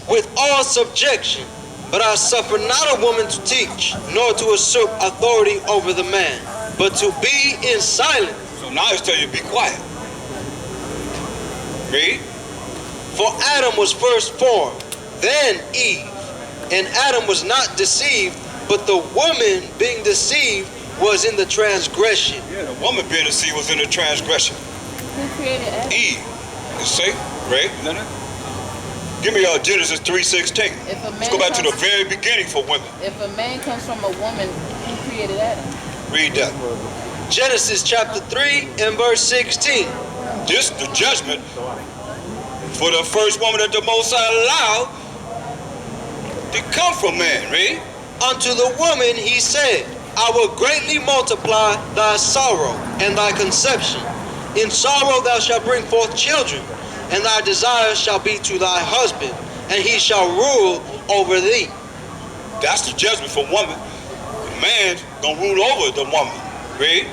with all subjection. But I suffer not a woman to teach, nor to usurp authority over the man, but to be in silence. So now it's telling you to be quiet. Read. For Adam was first formed, then Eve. And Adam was not deceived, but the woman being deceived was in the transgression. Yeah, the woman being deceived was in the transgression. Who created Adam? Eve. You see? Right? Isn't it? Give me Genesis 3:16. Let's go back to the very beginning for women. If a man comes from a woman, who created Adam? Read that. Genesis chapter 3 and verse 16. This the judgment for the first woman that the Most High allowed to come from man. Read. Unto the woman he said, I will greatly multiply thy sorrow and thy conception. In sorrow thou shalt bring forth children, and thy desire shall be to thy husband, and he shall rule over thee. That's the judgment for woman. The man's gonna rule over the woman. Read.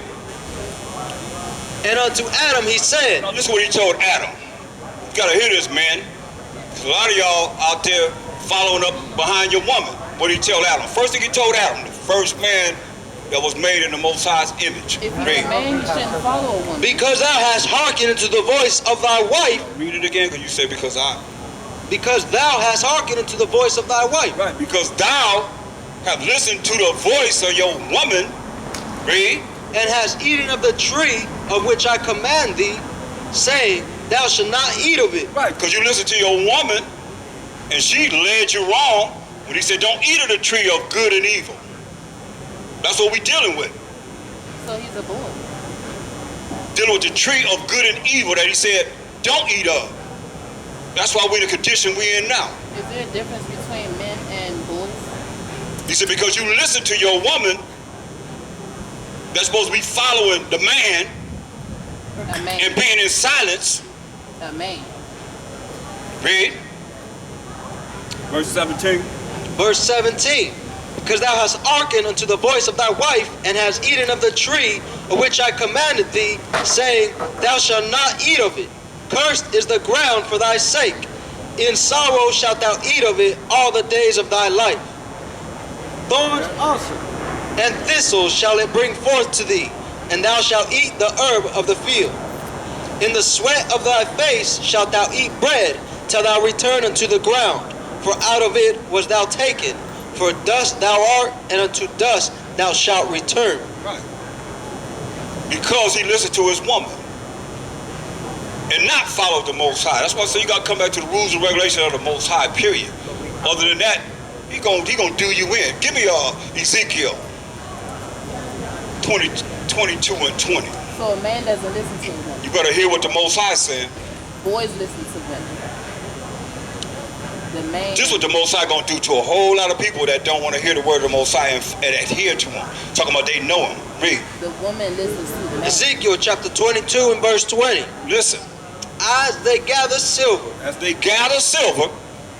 And unto Adam he said, Now listen what he told Adam. You gotta hear this, man. There's a lot of y'all out there following up behind your woman. What did he tell Adam? First thing he told Adam, the first man that was made in the Most High's image. If he's Read. a man, he shouldn't follow a woman. because thou hast hearkened unto the voice of thy wife, Read it again, because you said because thou hast hearkened unto the voice of thy wife, Right, because thou have listened to the voice of your woman. Read. and hast eaten of the tree of which I command thee, saying, thou shalt not eat of it. Right, because you listened to your woman, and she led you wrong when he said, don't eat of the tree of good and evil. That's what we're dealing with. So he's a boy. Dealing with the tree of good and evil that he said, don't eat of. That's why we're in the condition we're in now. Is there a difference between men and boys? He said, because you listen to your woman, that's supposed to be following the man A man. and being in silence. A man. Read. Verse 17. Verse 17. Because thou hast hearkened unto the voice of thy wife, and hast eaten of the tree of which I commanded thee, saying, thou shalt not eat of it. Cursed is the ground for thy sake. In sorrow shalt thou eat of it all the days of thy life. Thorns also and thistles shall it bring forth to thee, and thou shalt eat the herb of the field. In the sweat of thy face shalt thou eat bread, till thou return unto the ground. For out of it was thou taken. For dust thou art, and unto dust thou shalt return. Right. Because he listened to his woman and not followed the Most High. That's why I say you got to come back to the rules and regulations of the Most High, period. Other than that, he gonna do you in. Give me Ezekiel 22 and 20. So a man doesn't listen to a woman. You better hear what the Most High said. Boys listen to women. The man. This is what the Most High gonna do to a whole lot of people that don't want to hear the word of the Most High and adhere to him. Talking about they know him. Read. The woman listens to the man. Ezekiel chapter 22 and verse 20. Listen. As they gather silver As they gather silver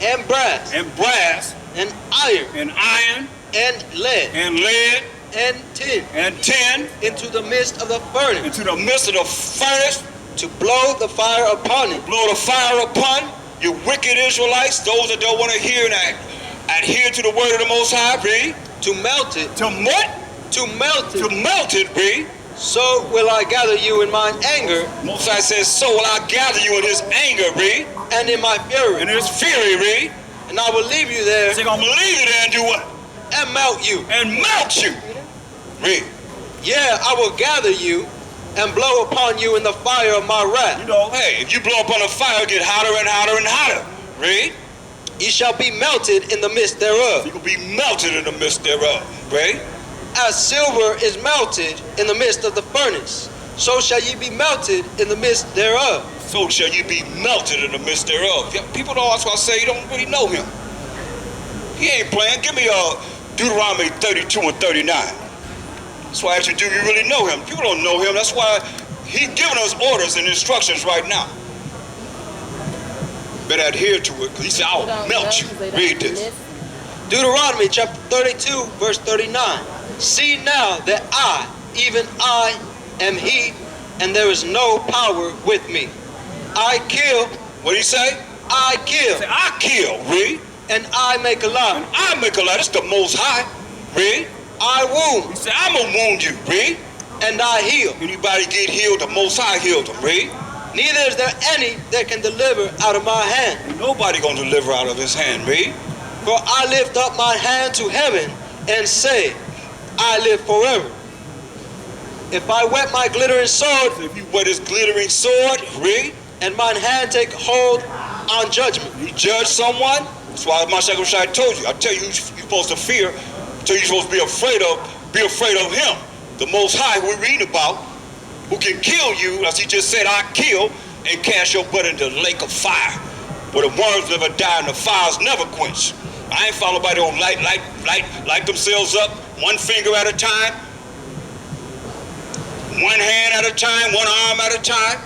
and brass and brass and iron and iron and lead and lead and tin and tin into the midst of the furnace, into the midst of the furnace, to blow the fire upon it, blow the fire upon you wicked Israelites, those that don't want to hear and adhere to the word of the Most High, read. to melt it, To what? to melt To it. melt it, read. So will I gather you in mine anger Most High says, so will I gather you in his anger, read. and in my fury, In his fury, read. and I will leave you there They're going to believe you there and do what? and melt you. And melt you. Read. Yeah, I will gather you and blow upon you in the fire of my You wrath. know, hey, if you blow up on a fire, it get hotter and hotter and hotter. Read. Ye shall be melted in the midst thereof. You will be melted in the midst thereof. Read. As silver is melted in the midst of the furnace, so shall ye be melted in the midst thereof. So shall you be melted in the midst thereof. Yeah, people don't, that's why I say you don't really know him. He ain't playing. Give me Deuteronomy 32 and 39. That's why I ask you, do you really know him? People don't know him. That's why he's giving us orders and instructions right now. Better adhere to it, because he said, I'll melt you. Read this. Deuteronomy chapter 32, verse 39. See now that I, even I, am he, and there is no power with me. I kill, What did he say? I kill, Say, I kill, read. and I make alive. I make a lot. It's the Most High, read. I wound, He said, I'm gonna wound you, read. and I heal. Anybody get healed, the Most High healed them, read. Neither is there any that can deliver out of my hand. Nobody gonna deliver out of his hand, read. For I lift up my hand to heaven and say, I live forever. If I wet my glittering sword, If you wet his glittering sword, read. and mine hand take hold on judgment, You judge someone. That's why my second shot told you. I tell you who you're supposed to fear. I tell you you're supposed to be afraid of. Be afraid of him. The Most High we're reading about, who can kill you, as he just said, I kill, and cast your butt into the lake of fire, where the worms never die and the fires never quench. I ain't following nobody on light themselves up, one finger at a time, one hand at a time, one arm at a time.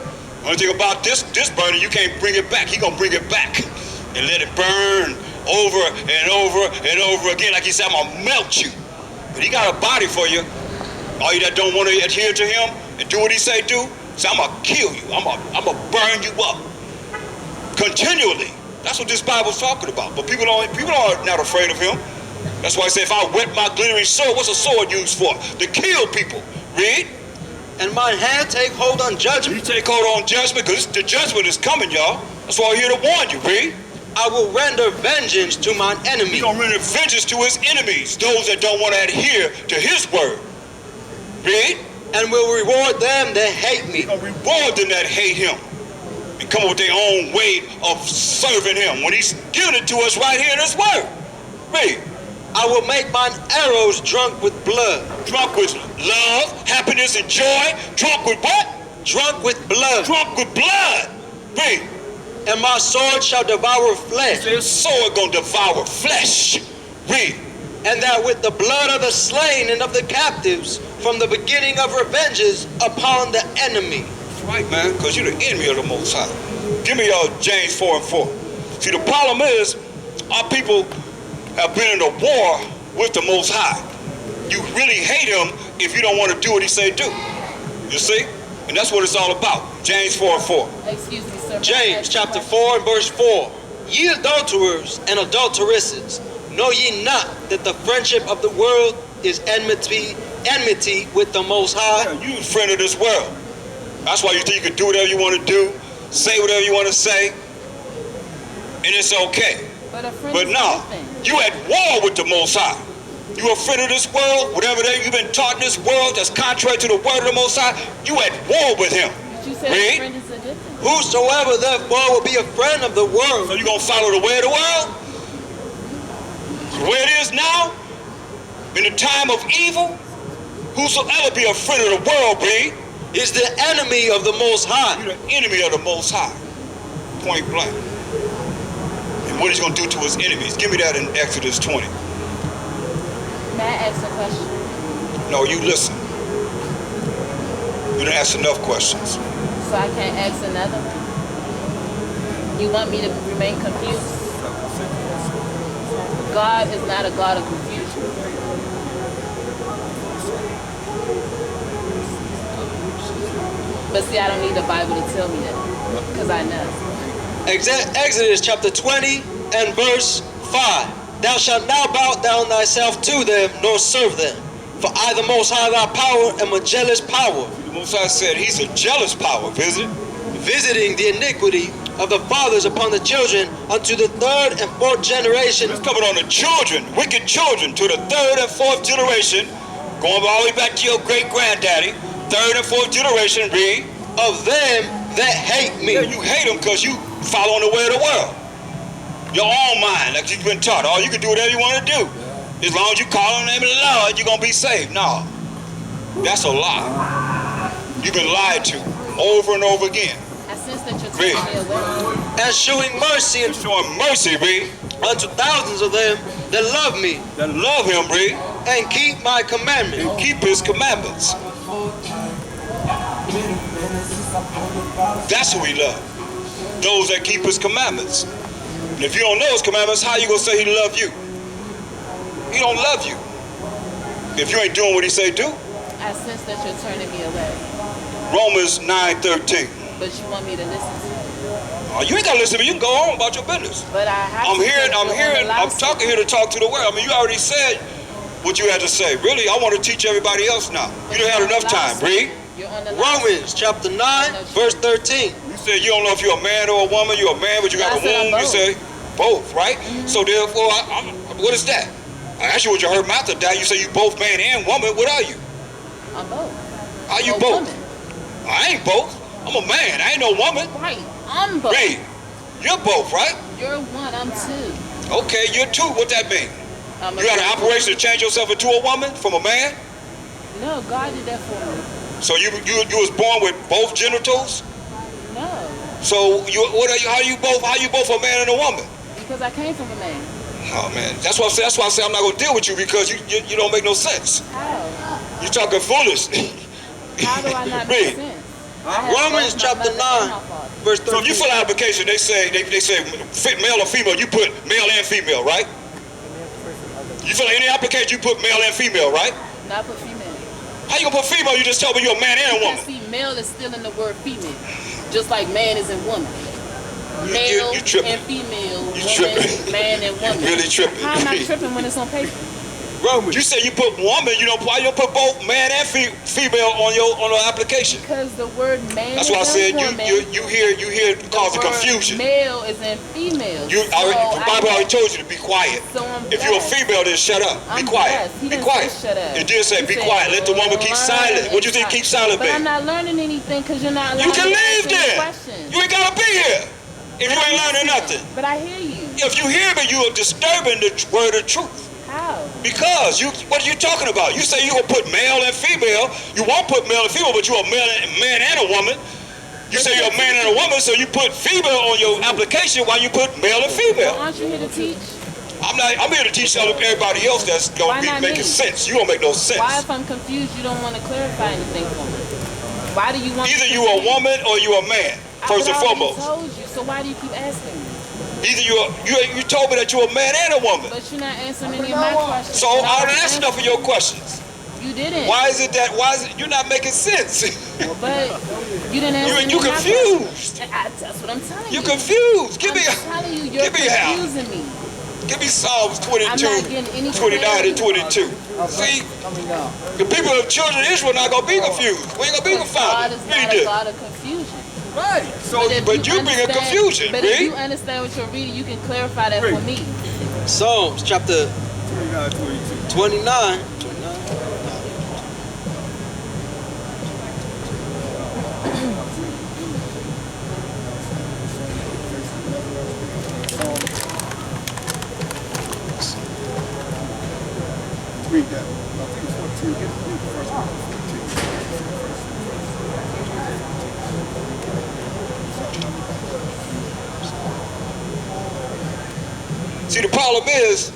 One thing about this burner, you can't bring it back. He gonna bring it back and let it burn over and over and over again. Like he said, I'm gonna melt you. But he got a body for you. All you that don't want to adhere to him and do what he say do, say, I'm gonna kill you. I'm gonna burn you up continually. That's what this Bible's talking about. But people are not afraid of him. That's why I say, if I wet my glittering sword, what's a sword used for? To kill people. Read. and mine hand take hold on You judgment, take hold on judgment, because the judgment is coming, y'all. That's why I'm here to warn you, read. I will render vengeance to mine enemy, He's gonna render vengeance to his enemies, those that don't want to adhere to his word. Read. and will reward them that hate me. He's gonna reward them that hate him and come up with their own way of serving him when he's giving it to us right here in his word. Read. I will make mine arrows drunk with blood, Drunk with love, happiness, and joy. Drunk with what? drunk with blood, Drunk with blood. Read. and my sword shall devour flesh, His sword gonna devour flesh. Read. and that with the blood of the slain and of the captives, from the beginning of revenges upon the enemy. That's right, man, because you're the enemy of the Most High. Give me James 4 and 4. See, the problem is, our people have been in a war with the Most High. You really hate him if you don't want to do what he say do. You see? And that's what it's all about. James 4 and 4. Excuse me, sir. James chapter 4 and verse 4. Ye adulterers and adulteresses, know ye not that the friendship of the world is enmity with the Most High? Yeah, you a friend of this world. That's why you think you can do whatever you want to do, say whatever you want to say, and it's okay. But a friend But is no, nothing. you at war with the Most High. You a friend of this world, whatever that you've been taught in this world that's contrary to the word of the Most High, you at war with him. But you said Read. a friend is a different. Whosoever therefore will be a friend of the So world you gonna follow the way of the world? The way it is now, in the time of evil, whosoever be a friend of the world, be, is the enemy of the Most High. you're the enemy of the Most High. Point blank. And what he's gonna do to his enemies. Give me that in Exodus 20. May I ask a question? No, you listen. You didn't ask enough questions. So I can't ask another one? You want me to remain confused? God is not a God of confusion. But see, I don't need the Bible to tell me that, because I know. Exodus chapter 20 and verse 5. Thou shalt not bow down thyself to them, nor serve them. For I, the Most High, thy power, am a jealous power, The Most High said he's a jealous power, visiting the iniquity of the fathers upon the children unto the third and fourth generation It's coming on the children, wicked children, to the third and fourth generation, going all the way back to your great granddaddy, third and fourth generation, read. of them that hate me. Yeah, you hate them because you following the way of the world. Your own mind, like you've been taught. Oh, you can do whatever you want to do. As long as you call on the name of the Lord, you're going to be saved. No, that's a lie. You've been lied to over and over again. I sense that you're Read. taking me away. And shewing mercy Showing mercy, read. unto thousands of them that love me That love him, read. and keep my commandments. And keep his commandments. That's who he loves. Those that keep his commandments. And if you don't know his commandments, how you gonna say he love you? He don't love you. If you ain't doing what he say do. I sense that you're turning me away. Romans 9:13. But you want me to listen to you. Oh, you ain't gotta listen to me. You can go on about your business. But I have I'm to. here. because I'm you're here. on the I'm live talking here to talk to the world. I mean, you already said what you had to say. Really, I want to teach everybody else now. You don't have enough time. Read. You're on the live Romans chapter 9, verse 13. You said you don't know if you're a man or a woman. You're a man, but you got I a said I'm womb. You both. say both, right? So therefore, what is that? I asked you what you heard Martha die. You say you both man and woman. What are you? I'm both. Are you A both? woman. I ain't both. I'm a man. I ain't no woman. Right. I'm both. Read. You're both, right? You're one. I'm two. Okay, you're two. What that mean? I'm a You got an good operation to change yourself into a woman from a man? woman. No, God did that for me. So you was born with both genitals? No, So how you both a man and a woman? because I came from a man. Oh man, that's why I say I'm not gonna deal with you because you don't make no sense. How? You talking foolish. How do I not Read. make sense? I have Romans both my chapter mother and 9, my father. verse So if you 13. fill out an application, they say male or female, you put male and female, right? You fill out any application, you put male and female, right? Not for female. How you gonna put female? You just told me you're a man and a woman. See, male is still in the word female, just like man is in woman. Male you tripping. and female, You woman, tripping. man and woman. Really tripping. How am I tripping when it's on paper? You say you put woman, why you don't put both man and female on the application? Because the word man That's is why I said in woman. you hear the cause of word confusion. Male is in female. The Bible already told you to be quiet. So I'm If you're a blessed. female, then shut up. I'm Be quiet. blessed. He Be didn't quiet. say shut up. It did say He be said, quiet. Let the woman keep learn silent. What you and think talk. keep silent, But baby? I'm not learning anything because you're not allowing You can me to leave ask any then. questions. You ain't gotta be here. If you ain't learning nothing. But I hear you. If you hear me, you are disturbing the word of truth. How? Because what are you talking about? You say you gonna put male and female. You won't put male and female, but you're a man and a woman. You say you're a man and a woman, so you put female on your application while you put male and Well, female. aren't you here to teach? I'm here to teach everybody else that's Why gonna be not making me? sense. You don't make no sense. Why, if I'm confused, you don't want to clarify anything for me? Why do you want? Either me to you a say- woman or you a man. First and I already foremost. told you. So why do you keep asking me? Either you told me that you're a man and a woman. But you're not answering any of my questions. So And I already done answered enough of your questions. You didn't. Why is it you're not making sense? But you didn't answer any You of my confused. questions. That's what I'm telling you. You're confused. I'm telling you, you're give me a house. confusing me. Give me Psalms 22, I'm not getting any 29 and clarity. 22. See, the people of children of Israel not gonna be confused. We ain't gonna be Because God confounded. is Read not a this. God of confusion. Right. So, if but you bring a understand- confusion. But if you Read. understand what you're reading, you can clarify that for me. Psalms chapter 29. Read that. I think it's 14. Read the first one. 14. See, the problem is,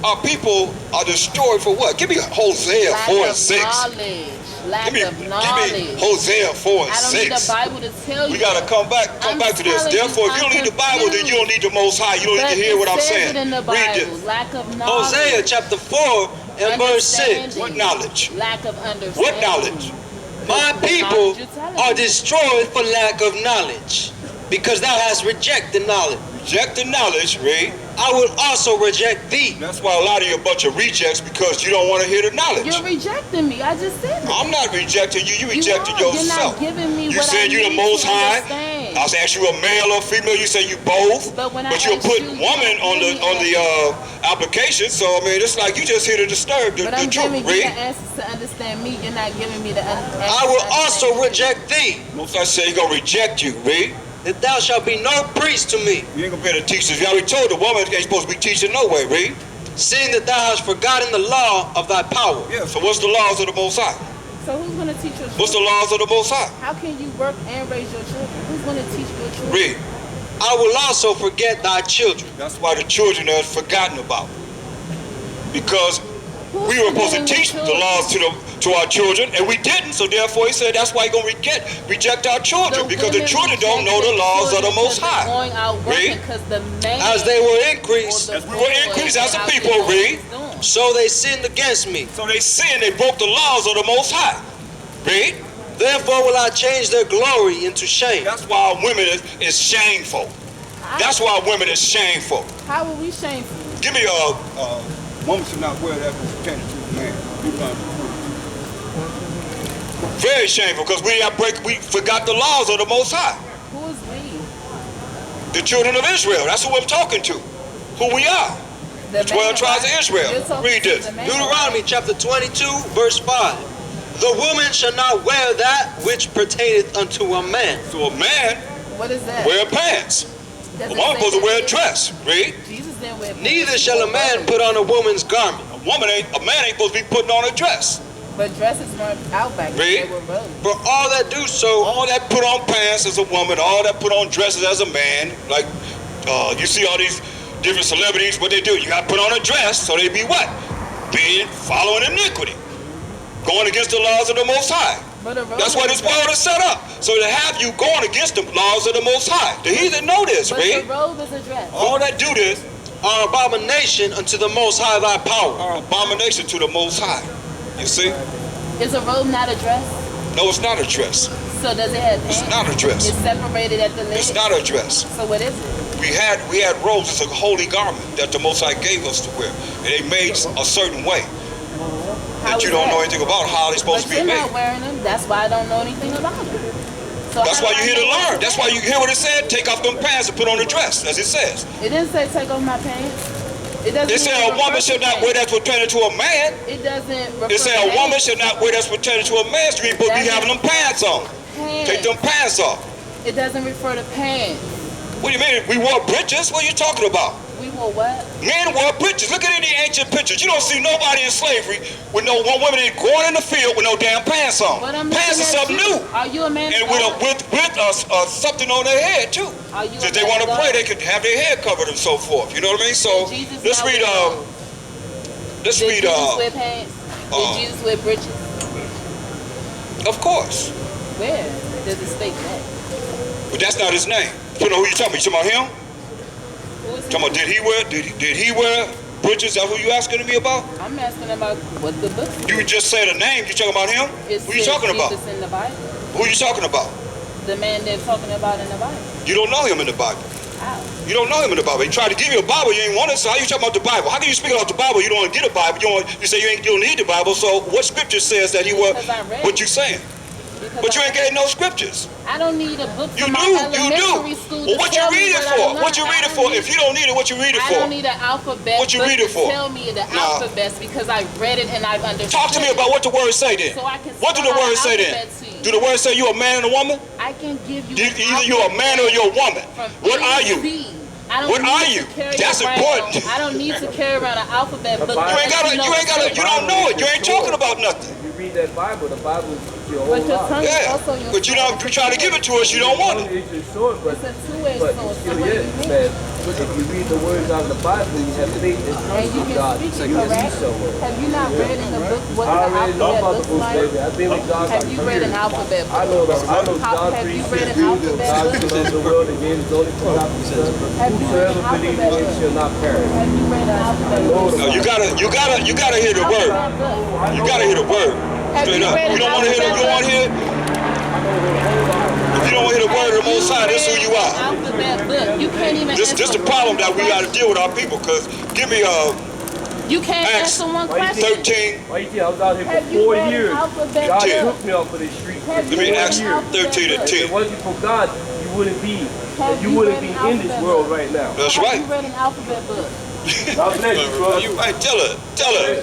our people are destroyed for what? Give me Hosea Lack 4 and of 6. knowledge. Lack Give me of knowledge. Hosea 4 and I don't need the 6. Bible to tell you. We gotta come back I'm to this. telling you, Therefore, if you don't I'm need the Bible, then you don't need the Most High. You don't But need to hear what I'm it says saying. it in the Read Bible. this. Lack of knowledge. Hosea chapter 4 and verse 6. Understanding. What knowledge? Lack of understanding. What knowledge? My people are destroyed for lack of knowledge, because thou hast rejected knowledge. Reject the knowledge, read. I will also reject thee. That's why a lot of you are a bunch of rejects, because you don't want to hear the knowledge. You're rejecting me. I just said it. I'm not rejecting you. You rejected are. yourself. You're not giving me You what said I you the need Most to High. understand. I asked you a male or female. You say you both. But when I you'll asked put you, you woman don't on give the me application. So I mean, it's like you just here to disturb the But I'm truth. giving you Read. the answers to understand me. You're not giving me the answers. I will also reject thee, Most I say he gonna reject you. Read. that thou shalt be no priest to me, You ain't gonna be able to teach this. You already told the woman ain't supposed to be teaching no way. Read. seeing that thou hast forgotten the law of thy power. Yeah. So what's the laws of the Most High? So who's going to teach your children? What's the laws of the Most High? How can you work and raise your children? Who's going to teach your children? Read. I will also forget thy children. That's why the children are forgotten about. Because Who's we were supposed to forgetting the teach the children? laws to our children, and we didn't. So therefore, he said that's why he's gonna reject our children, because the women children don't know the rejected laws of the children Most 'cause they're High. Going out working Read. because the man As they were increased, or the As we were boy increased as a out people, there read. doing. so they sinned against me. So they sinned, they broke the laws of the Most High. Read. Therefore will I change their glory into shame. That's why women is shameful. That's why women is shameful. How are we shameful? Give me a Woman should not wear that which pertains to a man. Deuteronomy 22. very shameful because we forgot the laws of the Most High. Who is we? The children of Israel. That's who I'm talking to. Who we are. The 12 tribes of Israel. You're talking Read to this. the man. Deuteronomy chapter 22, verse 5. The woman shall not wear that which pertaineth unto a man. So a man What is that? wear pants. Does A it woman say supposed to that wear a it- dress. Read. Jesus didn't wear pants. Neither shall a man put on a woman's garment. A man ain't supposed to be putting on a dress. But dresses weren't out back then. Read. They were robes. For all that do so, All that put on pants as a woman, all that put on dresses as a man, like you see all these different celebrities, what they do, you got to put on a dress so they be what? Being following iniquity. Going against the laws of the Most High. But a robe That's why this world is set up. So to have you going against the laws of the Most High. The heathen know this, But read. the robe is a dress. All that do this are abomination unto the Most High thy power. are abomination to the Most High. You see? Is a robe not a dress? No, it's not a dress. So does it have It's pants? not a dress. It's separated at the leg. It's not a dress. So what is it? We had robes. It's a holy garment that the Most High gave us to wear. And they made a certain way How that you is don't that? know anything about how they're supposed But to be you're made. not wearing them. That's why I don't know anything about them. So That's how why do I you're here to know what learn. That's why you hear what it said. Take off them pants and put on a dress, as it says. It didn't say take off my pants. It doesn't. It said even a woman refer should to not wear pants. that's pertaining to a man. It doesn't. Refer It said to a woman pants. should not wear that's pertaining to a man. So you ain't supposed to be That having them pants on. Pants. Take them pants off. It doesn't refer to pants. What do you mean? We wore breeches? What are you talking about? We wore what? Men wore breeches. Look at any ancient pictures. You don't see nobody in slavery with no one woman ain't going in the field with no damn pants on. But I'm Pants looking is at something you. new. Are you a man? And with something on their head too. Are you a If they want to man? pray, they could have their hair covered and so forth. You know what I mean? So Jesus let's not read wear those. let's Did read Jesus wear pants? Did Jesus wear breeches? of course. Where does it state that? But that's not his name. You know who you talking about? You talking about him? Who is Talking about did he wear breeches? Is that who you asking me about? I'm asking about what the book says. You just said a name. You talking about him? It Who you says talking about? Jesus in the Bible. Who you talking about? The man they're talking about in the Bible. You don't know him in the Bible. How? You don't know him in the Bible. He tried to give you a Bible, you ain't want it. So how you talking about the Bible? How can you speak about the Bible? You don't want to get a Bible. You say you don't need the Bible. So what scripture says that he was? Because I read What it. you saying? Because But you I- ain't getting no scriptures. I don't need a book You from my do. elementary school Well, to what you tell me read it what I for? learned. What you read it for? If you don't need it, what you read it I for? don't need an alphabet What you book read it to for? tell me the Nah. alphabets because I read it and I've understood. Talk to me about what the words say then. So I can What do the spell out words say the then? alphabet to you. Do the words say you a man and a woman? I can give you Either you're a man or you're a woman. from What A are to you? Z. I don't What need are to you? carry That's around- important. I don't need to carry around an alphabet book. You ain't gotta. You don't know it. You ain't talking about nothing. You read that Bible, the Bible is your whole But your life. tongue is Yeah. also your But you don't. You try to give it to us. You don't want it. It's your sword, but It's a two-edged but sword. it So still what do is, you mean? man. If you read the words out of the Bible, you have faith in And you can God. speak So it you can correct. see somewhere. Have you not read in the book what I the already know alphabet about the looks books, like? baby. I've been with God Have for you read an years. alphabet book? I know John Have you 3:16. read an alphabet God book? so loved the world again, his only begotten Son. Have you read Whosoever an believes in alphabet him book? shall not perish. Have you read an alphabet book? No, you gotta hear the word. Alphabet book. You gotta hear the word. Have Straight you up. read You an don't want to hear the. You don't want to hear. If you don't want to hear the word of the Most High, this is who you are. Alphabet book. You can't even. This answer the problem that we got to one deal with our people. Cause give me You can't Acts answer one Why you question. 13. Why you think I was out here Have for you 4 read an years? alphabet God book? took me off of this street. Have Let you me read Acts an alphabet 13 and book? 10. If it wasn't for God, you wouldn't be. Have You you wouldn't read be an in this alphabet world book? right now. That's Have right. you read an alphabet book? God bless you, brother. You right. Tell her. Tell her.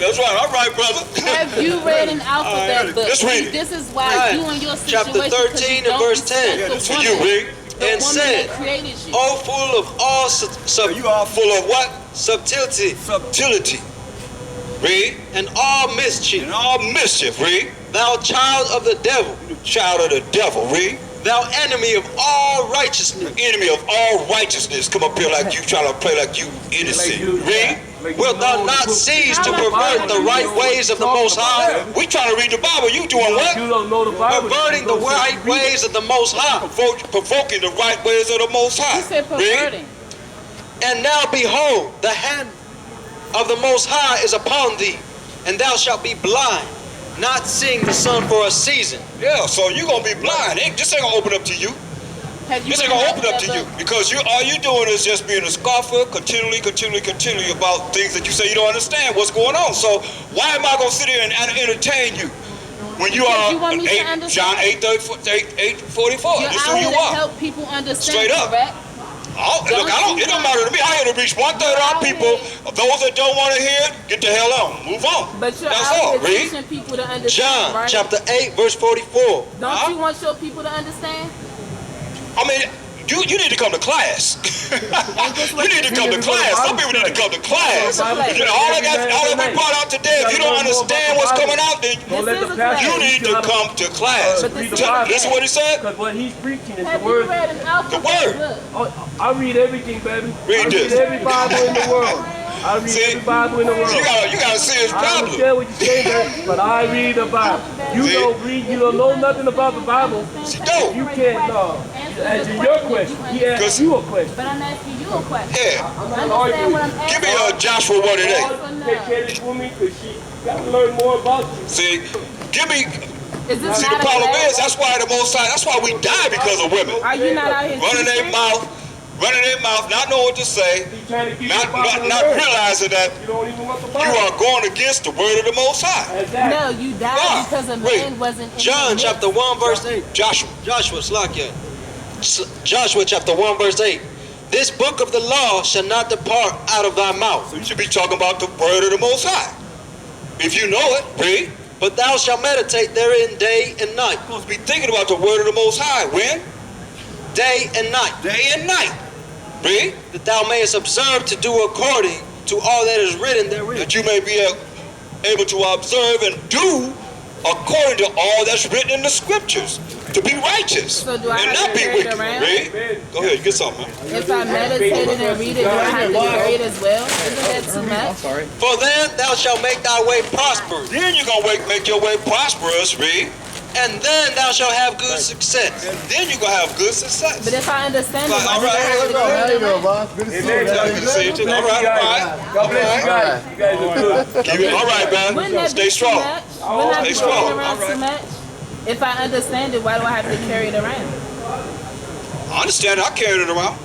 That's right. All right, brother. Have you read an alphabet book? Let's read See, it. this is why Right. you and your situation. Chapter 13 and verse 10. Yeah, this for you, Rick. The And woman said, that created you. Oh, full of all You are full of what? subtlety Subtlety. Read. and all mischief, And all mischief. Read. thou child of the devil, You child of the devil. Read. thou enemy of all righteousness, Enemy of all righteousness. Come up here like you trying to play like you innocent. Read. wilt thou not cease to pervert the right ways of the Most High, We trying to read the Bible. You doing what? You don't know the Bible. perverting the right ways of the Most High? Provoking the right ways of the Most High. You said Read. perverting. And now behold, the hand of the Most High is upon thee, and thou shalt be blind, not seeing the sun for a season. Yeah, so you're going to be blind. This ain't going to open up to you. Have you This ain't read going to open up that to you. book? Because all you doing is just being a scoffer continually about things that you say you don't understand what's going on. So why am I going to sit here and entertain you? When you Because are you want me to John understand. 8:44. You're This is out who here you to are. help people understand, Straight up. correct? Look, it don't matter to me. I here to reach 1/3 of our people. Those that don't want to hear it, get the hell on. Move on. But you're That's out all. here Read. teaching people to understand, John right? chapter 8, verse 44. Don't you want your people to understand? I mean, you need to come to class. You need to come to class. Some people need to come to class. You know, all that we brought out today, if you don't understand what's coming out, then Don't let This the is a pastor you class. need to come to class. But this is Listen what he said. Because what he's preaching is Have the you word. read an alphabet word. book? Oh, I read everything, baby. Read I this. read every Bible in the world. I read See? every Bible in the world. You got a serious I problem. understand what you're saying, baby, but I read the Bible. You See? don't read, you don't know nothing about the Bible. She don't. You can't answer your question. He asked you a question. But I'm asking you a question. Yeah. I'm not Understand arguing. what I'm asking? Give me Joshua 1 and 8. Take care of this woman because she got to learn more about you. See, give me. Is this See, not the a problem class? is that's why the Most High. That's why we die because of women. Are you not out here Running their teaching? mouth, not knowing what to say, He's trying to keep not the Bible not in realizing that You don't even want the you Bible. are going against the word of the Most High. Exactly. No, you died Ah, because a wait. man wasn't in John your midst. chapter 1, verse 8. Joshua. Joshua, Slakia. Joshua chapter 1, verse 8. This book of the law shall not depart out of thy mouth, So you should be talking about the word of the Most High. If you know it, read. but thou shalt meditate therein day and night. You're supposed to be thinking about the word of the Most High. When? Day and night. Day and night. Read. That thou mayest observe to do according to all that is written therein. That you may be able to observe and do according to all that's written in the scriptures. To be righteous So do I and have not to be carry it wicked. around? Read. Go ahead, get something. Man. If I meditated and read it, do I have to carry it as well? Isn't that too much? For then thou shalt make thy way prosperous, Then you're going to make your way prosperous. Read. and then thou shalt have good success. And then you're going to have good success. But if I understand it, All why do I right. have to carry it around? Good to see you too. All right, all right. God bless you guys. You guys are good. All right, Wouldn't man. that Stay be strong. too much? Wouldn't I be Stay strong. carrying around All right. too much? If I understand it, why do I have to carry it around? I understand. I carry it around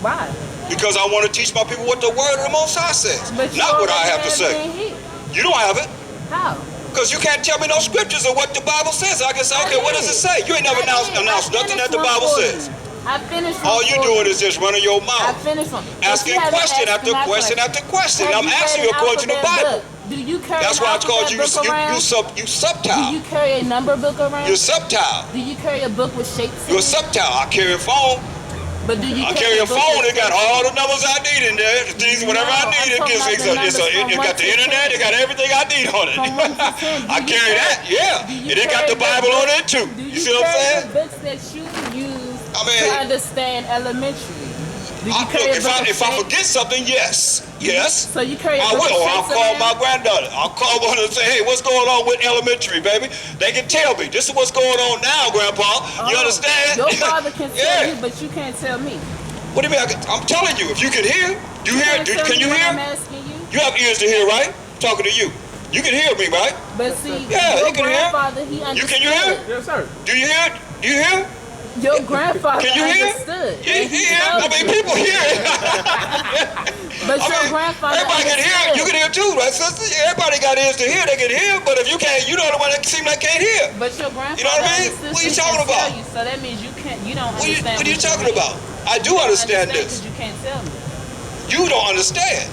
Why? because I want to teach my people what the word of the Most High says, But you not what I already have to say. everything here. You don't have it How? because you can't tell me no scriptures of what the Bible says. I can say, okay, what does it say? You ain't never announced nothing that the Bible says. I finished one. All you for doing is just running your I mouth, finished one. But asking you haven't question asked after my question after question. Have I'm you asking read you an according to the alphabet Bible. book? Do you carry That's an why I called alphabet you book around? you Do subtile. you carry a number book around? You're subtile. Do you carry a book with shapes in You're it? subtile. I carry a phone. But do you I carry a book phone. with It got shapes all in the numbers I need in there. The things, whatever I No, need, it I'm gives. talking about the It numbers got the from 1 to internet. 10. It got everything I need on it. From 1 to 10. Do I you carry that. Yeah, do you and it got carry the Bible on it too. Do You see what I'm carry saying? the books that you use I mean- to understand elementary? Do you Look, carry a book if of I shapes? forget something, yes. So you carry a I book will. of I'll shapes call around? my granddaughter. I'll call one and say, hey, what's going on with elementary, baby? They can tell me. This is what's going on now, Grandpa. You Oh, understand? Your father can tell Yeah. you, but you can't tell me. What do you mean? I'm telling you, if you can hear, do you hear? can't tell Can me you when I'm hear? asking you. You have ears to hear, right? I'm talking to you. You can hear me, right? But see, Yeah, your you can hear. grandfather, he You understood. can you hear? Yes, sir. Do you hear? Do you hear? Your grandfather Can you hear? understood. Yeah, and he hear. told I mean, you. people hear it. But I your mean, grandfather everybody can hear. understood. You can hear too, right, sister? Everybody got ears to hear. They can hear, but if you can't, you know the one that seem like can't hear. But your grandfather You know what I mean? understood What are you so he talking can tell about? You, so that means you can't. You don't What are you, understand. what are you talking read. about? I do You don't understand this. 'cause you can't tell me. You don't understand.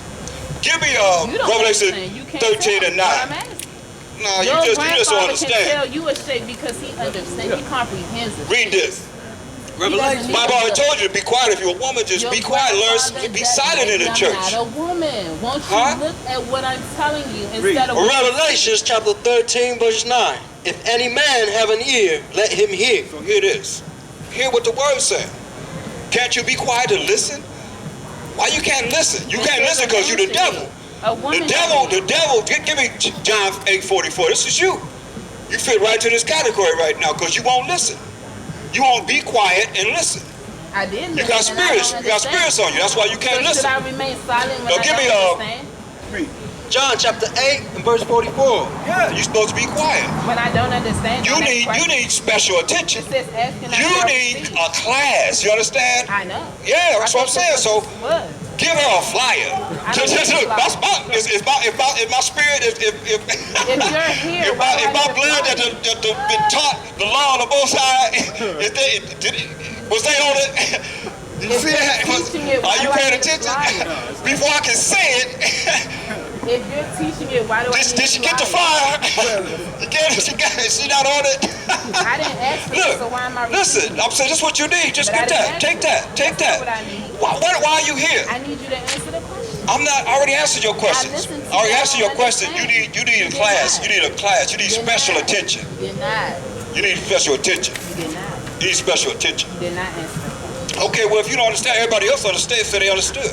Give me You don't Revelation understand. You can't 13 tell and me what I'm 9. asking. No, Your you just don't grandfather can understand. tell you a shape because he understands. He comprehends it. Read this. Revelation. The Bible already told you to be quiet. If you're a woman, just Your be quiet. Learn grandfather to be does- silent in the I'm church. not a woman. Won't you Huh? look at what I'm telling you instead of Revelations chapter 13, verse 9. If any man have an ear, let him hear. So here it is. Hear what the word said. Can't you be quiet and listen? Why you can't listen? You can't listen because you're the devil. A woman. The devil, give me John 8:44. This is you. You fit right to this category right now because you won't listen. You won't be quiet and listen. I didn't. You got listen and I spirits. don't You got understand. spirits on you. That's why you can't So listen. should I remain silent when Now I give don't me understand? read. John chapter 8 and verse 44. Yeah, you're supposed to be quiet. When I don't understand, You need special attention. It says asking us You to need speak. a class. You understand? I know. Yeah, that's what I'm saying. So What? give her a flyer. I don't need a flyer. That's my spirit. If If you're here, if my blood that been taught the law on the both sides, was they on it? You If see you're that? teaching it, Are why you do I paying need a attention? flyer? Before I can say it, If you're teaching it, why do I need did she a get the flyer? flyer? You get it? She not on it? I didn't ask for it, so why am I Listen, I'm saying this is what you need. Just But get I that. didn't Take ask that. for it. Take That's that. not what I need. Why are you here? I need you to answer the question. I already answered your questions. listened to I already you. answered your I question. You understand. need a You class. did You need a class. You need You did special not. attention. You did not. You need special attention. You did not. You need special attention. You did not answer the question. Okay, well, if you don't understand, everybody else understands, so they understood.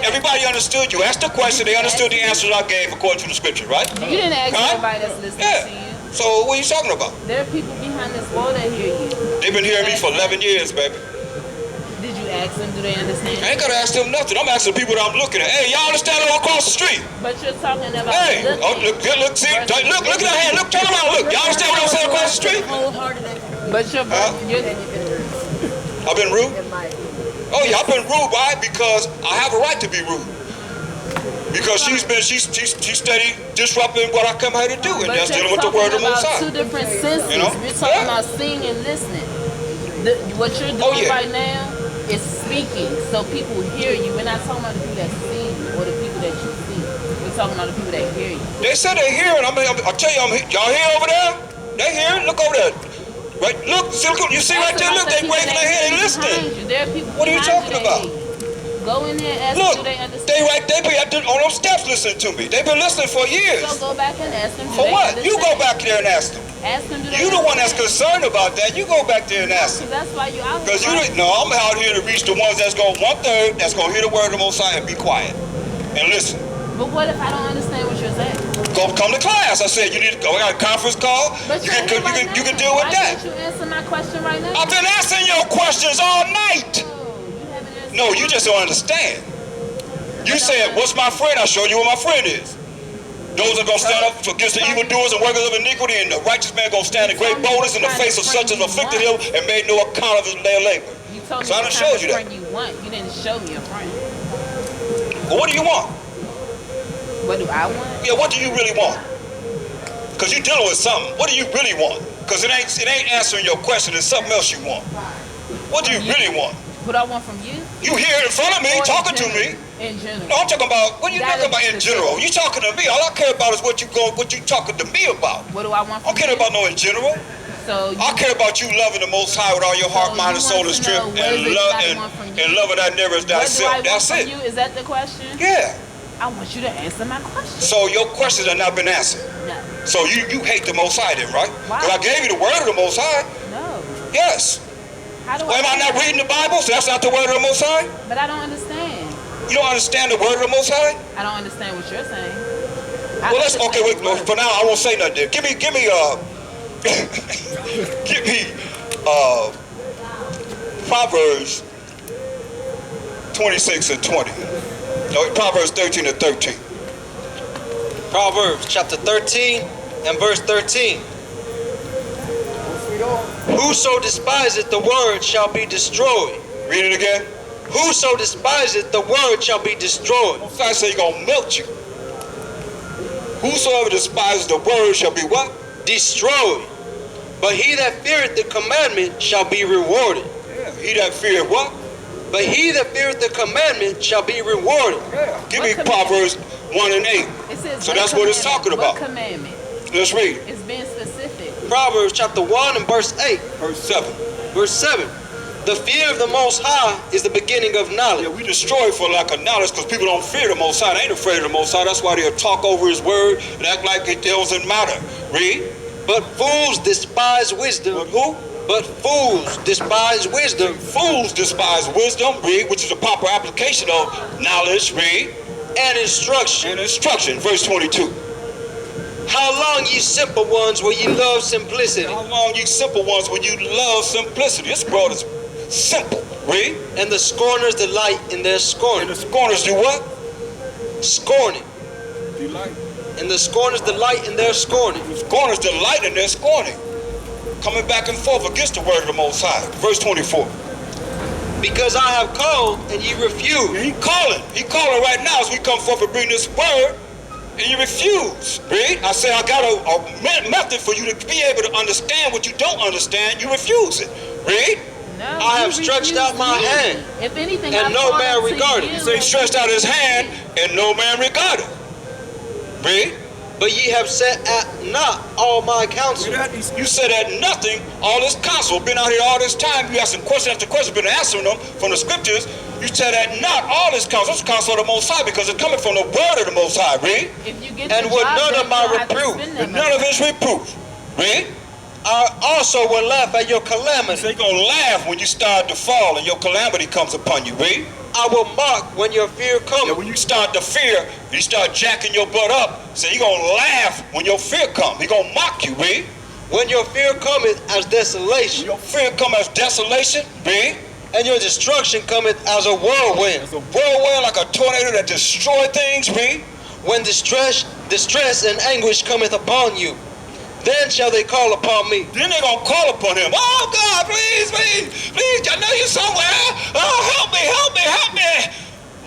Everybody understood. You asked the question, they understood the answers I gave according to the scripture, right? You didn't ask Huh? everybody that's listening Yeah. to you. So what are you talking about? There are people behind this wall that hear you. They've been hearing me for 11 years, baby. Did you ask them? Do they understand? I ain't gotta ask them nothing. I'm asking the people that I'm looking at. Hey, y'all understand over across the street? But you're talking about Hey, looking. oh, look, see, look at that hand. Look, turn around, look. Y'all understand what I'm saying across the street? But you're, Huh? I've been rude? Oh yeah, I've been rude. Why? Because I have a right to be rude. Because she's steady disrupting what I come here to do, and But that's you're dealing with the word of the Most talking about two High. different senses. You know? We're talking Yeah. about seeing and listening. What you're doing Oh, yeah. right now is speaking, so people hear you. We're not talking about the people that see you or the people that you see. We're talking about the people that hear you. They said they hear it. I'll tell you, y'all hear over there? They hear it. Look over there. Right? Look, you see right there? Look, they waving their hand. They listening. There are people What are you behind talking that about? hear you. Go in there and ask Look, them, do they understand? they be on those steps listening to me. They've been listening for years. So go back and ask them, do For they what? understand? You go back there and ask them. Ask them, do they You the one that's understand? concerned about that. You go back there and ask them. Because that's why you out here. Because right? I'm out here to reach the ones that's going 1/3, that's going to hear the word of the Most High and be quiet and listen. But what if I don't understand what you're saying? Come to class. I said you need to go. I got a conference call. But You you're here right can now. deal with Why that. can't you answer my question right now? I've been answering your questions all night. No, you haven't answered No, you mine. just don't understand. You said, what's my friend? I show you what my friend is. Those are going to stand up against the evildoers and workers of iniquity, and the righteous man going to stand in great boldness in the face of such as afflicted him and made no account of his their labor. You told So I me done the showed kind you of that. friend you want. You didn't show me a friend. Well, what do you want? What do I want? Yeah, what do you really want? Because you're dealing with something. What do you really want? Because it ain't answering your question. It's something else you want. What do you really want? What I want from you? You here in front of me, Or in talking to general? me. In general. No, I'm talking about, what are you That talking about is in general? You talking to me. All I care about is what you talking to me about. What do I want I from don't care you? about no in general. So you, I care about you loving the Most High with all your heart, So mind, you and soul, want and to strength, know what is it that I want from you? and loving thy neighbor as what do I thyself. want That's from it. you? Is that the question? Yeah. I want you to answer my question. So your questions have not been answered. No. So you hate the Most High then, right? Why? Because I gave you the word of the Most High. No. Yes. How do Well, am I not reading the Bible? So that's not the word of the Most High? But I don't understand. You don't understand the word of the Most High? I don't understand what you're saying. Well, let's, okay, wait, for now, I won't say nothing there. Give me, give me Proverbs 26 and 20. No, Proverbs 13 and 13. Proverbs chapter 13 and verse 13. Whoso despiseth the word shall be destroyed. Read it again. Whoso despiseth the word shall be destroyed. I say he's going to melt you. Whosoever despises the word shall be what? Destroyed. But he that feareth the commandment shall be rewarded. Yeah. He that feareth what? But he that feareth the commandment shall be rewarded. Yeah. Give me What Proverbs 1 and 8. It says, So that's what it's talking about. What commandment? Let's read it. It's being specific. Proverbs chapter 1 and verse 8. Verse 7. Verse 7. The fear of the Most High is the beginning of knowledge. Yeah, we destroy for lack of knowledge because people don't fear the Most High. They ain't afraid of the Most High. That's why they'll talk over his word and act like it doesn't matter. Read. But fools despise wisdom. But who? But fools despise wisdom. Fools despise wisdom, read, which is a proper application of knowledge, read, And instruction. and instruction. Verse 22. How long, ye simple ones, will ye love simplicity? How long, you simple ones, when you love simplicity? This world is simple. Read. And the scorners delight in their And scorning. the scorners do what? Scorning. delight. And the scorners delight in their scorning. Scorners delight in their scorning. Coming back and forth against the word of the Most High. Verse 24. Because I have called and ye refuse. He calling. He calling right now as we come forth and bring this word, and you refuse. Read. I say I got a method for you to be able to understand what you don't understand. You refuse it. Read. No, I have you stretched refuse out my me. hand, If anything, and I've no brought man it to regarded. you. So he stretched out his hand, and no man regarded. Read. but ye have set at naught all my counsel. You said at nothing all this counsel. Been out here all this time. You asking question after question, been answering them from the scriptures. You said at not all this counsel. It's counsel of the Most High because it's coming from the word of the Most High. Read. If you get And the with job none done, of my you don't have to reproof, spend With that none of money. his reproof. Read. I also will laugh at your So calamity. you're going to laugh when you start to fall and your calamity comes upon you. Read. I will mock when your fear Yeah, cometh. when you start to fear, you start jacking your butt up. So you're going to laugh when your fear comes. He's going to mock you. Read. When your fear cometh as desolation, Your fear come as desolation. Read. and your destruction cometh as a whirlwind. It's a whirlwind like a tornado that destroy things. Read. When distress and anguish cometh upon you, then shall they call upon me. Then they're going to call upon him. Oh, God, please, please, please, I know you're somewhere. Oh, help me, help me, help me.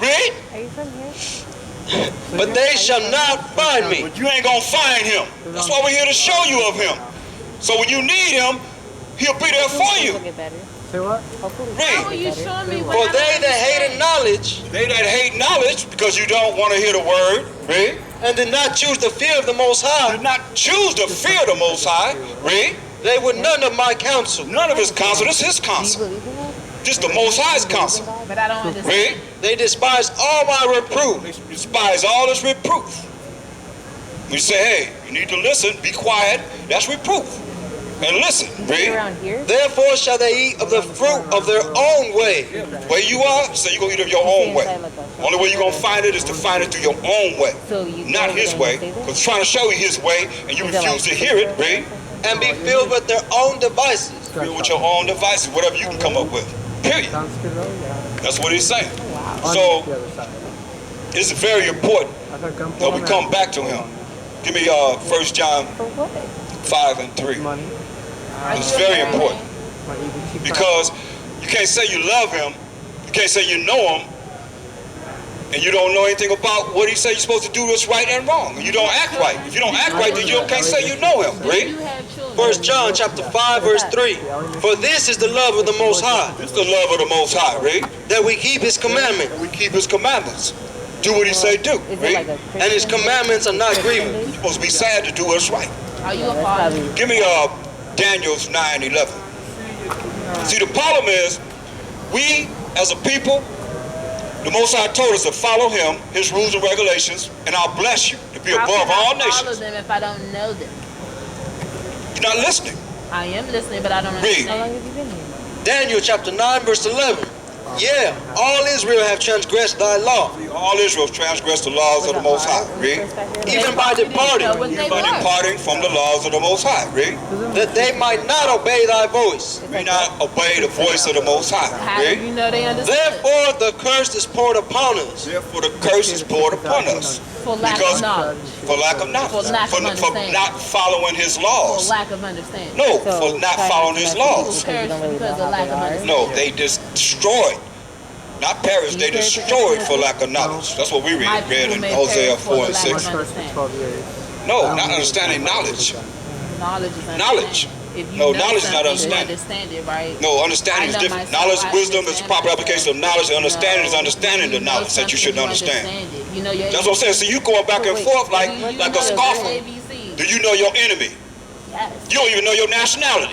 Read. Are you from here? But they shall not find me. But you ain't going to find him. That's why we're here to show you of him. So when you need him, he'll be there for Will you. get better. Say what? Hopefully. Read. How are you showing me For what they that hated knowledge They that hate knowledge because you don't want to hear the word. Read. and did not choose the fear of the Most High, Did not choose to fear the Most High. Read. they would none of my counsel. None of his counsel. This is his Do you counsel. believe in that? Just the Most High's counsel. But I don't understand. Read. They despise all my reproof. They despise all this reproof. We say, hey, you need to listen, be quiet. That's reproof. And listen. Read. Around here? Therefore shall they eat of the fruit of their own way. Where you are, so you're going to eat of your own way. Only way you're going to find it is to find it through your own way. So you Not his way. Because trying to show you his way and you refuse to hear it. Read. And be filled with their own devices. Deal with your own devices, whatever you can come up with. Period. That's what he's saying. So it's very important that we come back to him. Give me 1 John For what? 5 and 3. It's very important because you can't say you love him, you can't say you know him, and you don't know anything about what he said you're supposed to do that's right and wrong. You don't act right. If you don't act right, then you can't say you know him. Do Read. you have children? 1 John chapter 5 verse 3. For this is the love of the Most High, It's the love of the Most High. Read. that we keep his commandments, We keep his commandments. Do what he say do. Is it Read. like a Christian? and his commandments are not grievous. You're supposed to be sad to do what's right. Are you a father? Give me Daniel's 9:11. See, the problem is, we as a people, the Most High told us to follow him, his rules and regulations, and I'll bless you to be How above can I all follow nations. them if I don't know them? You're not listening. I am listening, but I don't Read. How long understand. have you been here? Daniel chapter 9 verse 11. Yeah, all Israel have transgressed thy law, All Israel transgressed the laws of the Most High. Read. even by departing, What they By were. departing from the laws of the Most High. Read. that they might not obey thy voice. May not obey the voice of the Most High. How do Read. you know they understood? Therefore the curse is poured upon us, Therefore the curse is poured upon us For lack because- of knowledge. for lack of knowledge, For lack of for understanding. not following his For laws. lack of understanding. No, So, for not trying following to his mess with laws. people you don't really Because know of how lack they of are. understanding. No, they destroyed. Not perished, they destroyed for lack of knowledge. That's what we My read people in may Hosea perish 4 and for the 6. lack of understanding. No, not understanding knowledge. Knowledge is understanding. Knowledge. If you No, know knowledge is not something, you understanding. understand it, right? No, understanding is I know different. myself, Knowledge, I wisdom is understand proper myself. application of knowledge, and understanding is No, understanding the you know knowledge that you should something, understand. it. You know your That's what I'm saying. So you going back and forth like Do you a know scoffer. your ABC? Do you know your enemy? Yes. You don't even know your nationality.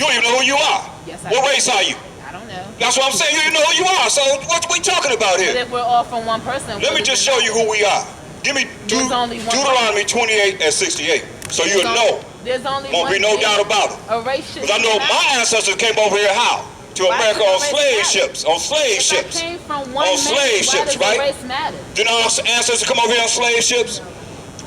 You don't even know who you are. Yes, I What do. race are you? I don't know. That's what I'm saying. You don't know who you are. So what we talking about But here? if we're all from one person, Let me just show you who we are. Give me There's only one Deuteronomy 28 and 68. So you'll know. There's only Won't one be no thing. doubt about it. A race should Because I know be my ancestors came over here how? To Why America does on the race slave matter? ships. On slave If ships. I came from one On nation, slave why ships, does right? the race matter? Didn't our ancestors come over here on slave ships?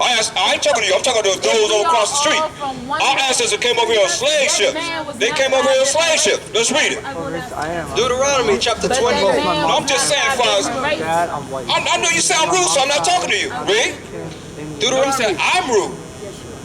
I ain't talking to you. I'm talking to If those we over across the are street. all from one Our nation, ancestors came over here on slave that ships. man was They not came over here on God, slave that ships. Let's read it. I will not- I am. Deuteronomy chapter But that 28. man No, I'm was just not saying, God, Father. different race. Dad, I'm white. I know you sound rude, so I'm not talking to you. Read. Deuteronomy said, I'm rude.